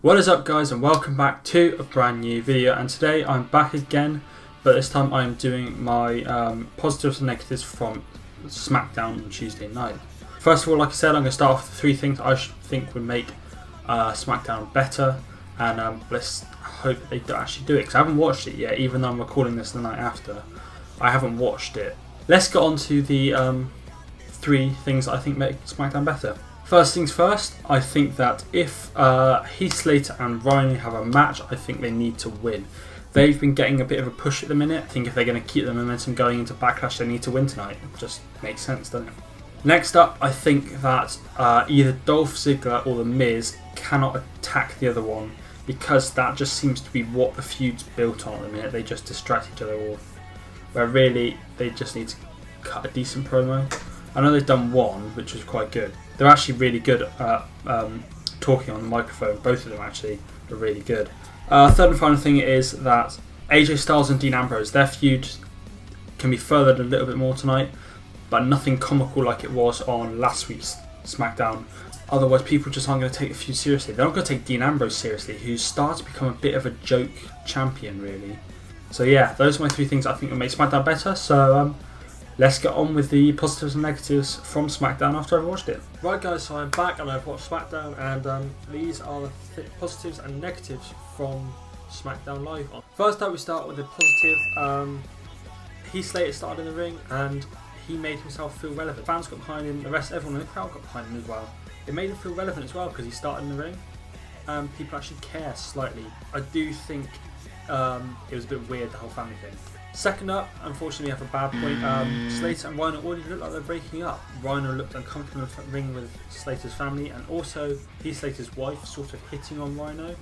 What is up, guys, and welcome back to a brand new video. And today I'm back again, but this time I'm doing my positives and negatives from Smackdown on Tuesday night. First of all, like I said, I'm going to start off with 3 things I think would make Smackdown better, and let's hope they actually do it, because I haven't watched it yet, even though I'm recording this the night after. I haven't watched it. Let's get on to the 3 things that I think make Smackdown better. First things first, I think that if Heath Slater and Rhino have a match, I think they need to win. They've been getting a bit of a push at the minute. I think if they're going to keep the momentum going into Backlash, they need to win tonight. It just makes sense, doesn't it? Next up, I think that either Dolph Ziggler or The Miz cannot attack the other one, because that just seems to be what the feud's built on at the minute. They just distract each other all, where really they just need to cut a decent promo. I know they've done one, which was quite good. They're actually really good at talking on the microphone. Both of them actually are really good. Third and final thing is that AJ Styles and Dean Ambrose, their feud can be furthered a little bit more tonight, but nothing comical like it was on last week's SmackDown. Otherwise, people just aren't going to take the feud seriously. They're not going to take Dean Ambrose seriously, who's started to become a bit of a joke champion, really. So yeah, those are my 3 things I think will make SmackDown better. So let's get on with the positives and negatives from Smackdown after I've watched it. Right, guys, so I'm back and I've watched Smackdown, and these are the positives and negatives from Smackdown Live. First up, we start with the positive. Heath Slater started in the ring and he made himself feel relevant. Fans got behind him, the rest, everyone in the crowd got behind him as well. It made him feel relevant as well because he started in the ring. People actually care slightly. I do think it was a bit weird, the whole family thing. Second up, unfortunately we have a bad point. Slater and Rhino already look like they're breaking up. Rhino looked uncomfortable in the ring with Slater's family, and also Heath Slater's wife sort of hitting on Rhino.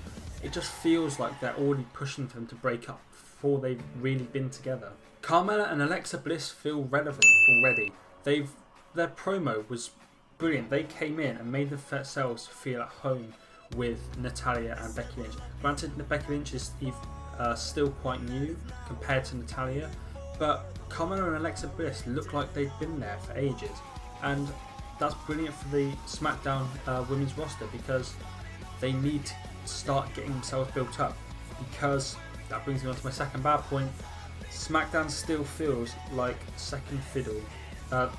It just feels like they're already pushing for them to break up before they've really been together. Carmella and Alexa Bliss feel relevant already. Their promo was brilliant. They came in and made themselves feel at home with Natalya and Becky Lynch. Granted, Becky Lynch is still quite new compared to Natalya, but Carmella and Alexa Bliss look like they've been there for ages, and that's brilliant for the SmackDown women's roster, because they need to start getting themselves built up. Because that brings me on to my second bad point. SmackDown still feels like second fiddle. And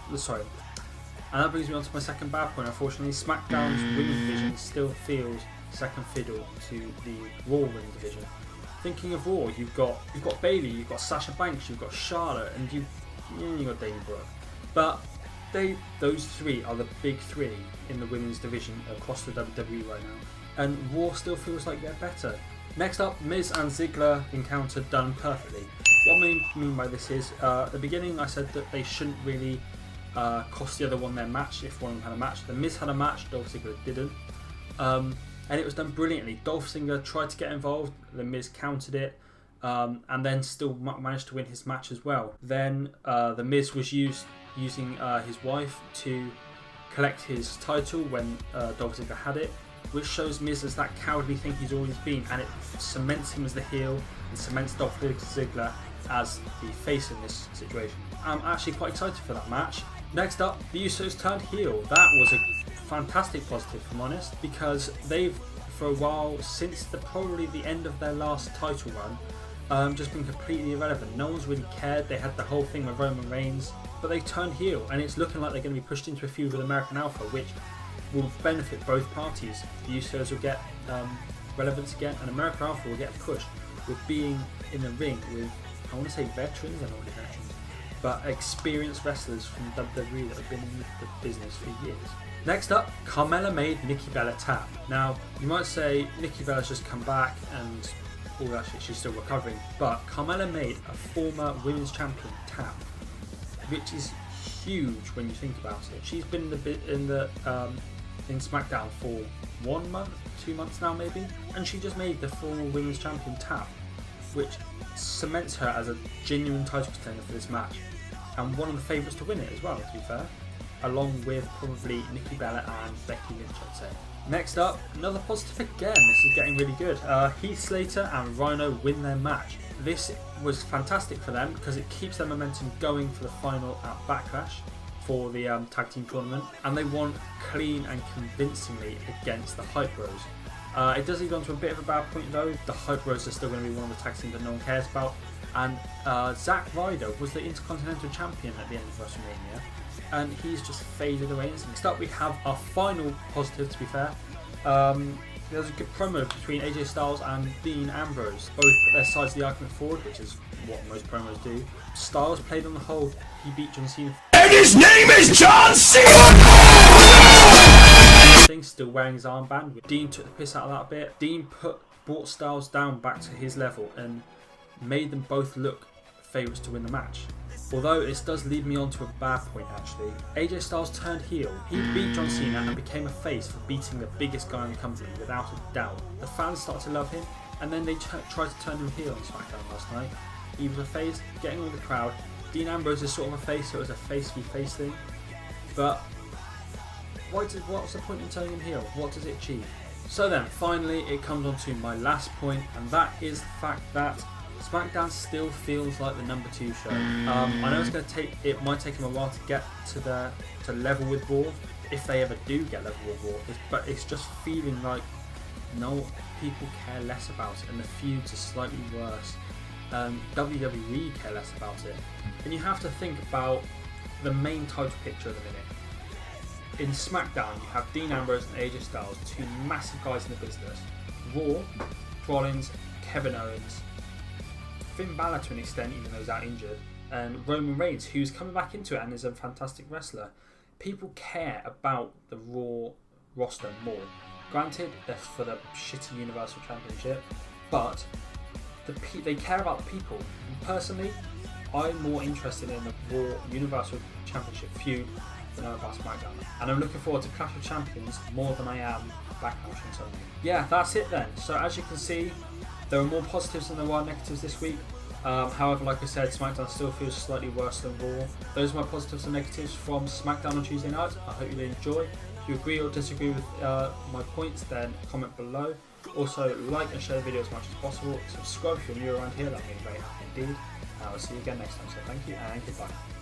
that brings me on to my second bad point. Unfortunately, SmackDown's women's division still feels second fiddle to the Raw women's division. Thinking of Raw, you've got Bayley, you've got Sasha Banks, you've got Charlotte, and you've got Dana Brooke. But those 3 are the big 3 in the women's division across the WWE right now. And Raw still feels like they're better. Next up, Miz and Ziggler encounter done perfectly. What I mean by this is, at the beginning I said that they shouldn't really cost the other one their match if one of them had a match. The Miz had a match, Dolph Ziggler didn't. And it was done brilliantly. Dolph Ziggler tried to get involved, The Miz countered it, and then still managed to win his match as well. Then The Miz was using his wife to collect his title when Dolph Ziggler had it, which shows Miz as that cowardly thing he's always been, and it cements him as the heel and cements Dolph Ziggler as the face in this situation. I'm actually quite excited for that match. Next up, the Usos turned heel. That was a fantastic positive, if I'm honest, because they've, for a while, since probably the end of their last title run, just been completely irrelevant. No one's really cared. They had the whole thing with Roman Reigns, but they turned heel, and it's looking like they're going to be pushed into a feud with American Alpha, which will benefit both parties. The Usos will get relevance again, and American Alpha will get pushed with being in the ring with, I want to say veterans, they're not really veterans, but experienced wrestlers from WWE that have been in the business for years. Next up, Carmella made Nikki Bella tap. Now, you might say Nikki Bella's just come back and all that shit, she's still recovering, but Carmella made a former women's champion tap, which is huge when you think about it. She's been in SmackDown for 1 month, 2 months now maybe, and she just made the former women's champion tap, which cements her as a genuine title contender for this match, and one of the favourites to win it as well, to be fair, along with probably Nikki Bella and Becky Lynch, I'd say. Next up, another positive again. This is getting really good. Heath Slater and Rhino win their match. This was fantastic for them because it keeps their momentum going for the final at Backlash for the tag team tournament, and they won clean and convincingly against the Hype Bros. It does lead on to a bit of a bad point though. The Hype Bros are still going to be one of the tag teams that no one cares about. And Zack Ryder was the Intercontinental Champion at the end of WrestleMania, and he's just faded away. Next up we have our final positive, to be fair. There's a good promo between AJ Styles and Dean Ambrose, both at their sides of the argument forward, which is what most promos do. Styles played on the whole, he beat John Cena. And his name is John Cena! Still wearing his armband. Dean took the piss out of that bit. Dean brought Styles down back to his level and made them both look favourites to win the match. Although this does lead me on to a bad point actually. AJ Styles turned heel. He beat John Cena and became a face for beating the biggest guy in the company without a doubt. The fans started to love him, and then they tried to turn him heel on SmackDown last night. He was a face, getting all the crowd. Dean Ambrose is sort of a face, so it was a face v face thing. But what's the point in turning him heel? What does it achieve? So then, finally, it comes on to my last point, and that is the fact that SmackDown still feels like the number 2 show. I know it might take them a while to get to level with Raw, if they ever do get level with Raw. But it's just feeling like people care less about it, and the feuds are slightly worse. WWE care less about it, and you have to think about the main title picture at the minute. In SmackDown, you have Dean Ambrose and AJ Styles, 2 massive guys in the business. Raw, Rollins, Kevin Owens, Finn Balor to an extent, even though he's out injured, and Roman Reigns, who's coming back into it and is a fantastic wrestler. People care about the Raw roster more. Granted, that's for the shitty Universal Championship, but they care about the people. And personally, I'm more interested in the Raw Universal Championship feud than I am about SmackDown. And I'm looking forward to Clash of Champions more than I am Backlash and so on. Yeah, that's it then. So as you can see, there are more positives than there are negatives this week. However, like I said, SmackDown still feels slightly worse than Raw. Those are my positives and negatives from SmackDown on Tuesday night. I hope you enjoy. If you agree or disagree with my points, then comment below. Also, like and share the video as much as possible. Subscribe if you're new around here, that would be very happy indeed. And I will see you again next time, so thank you and goodbye.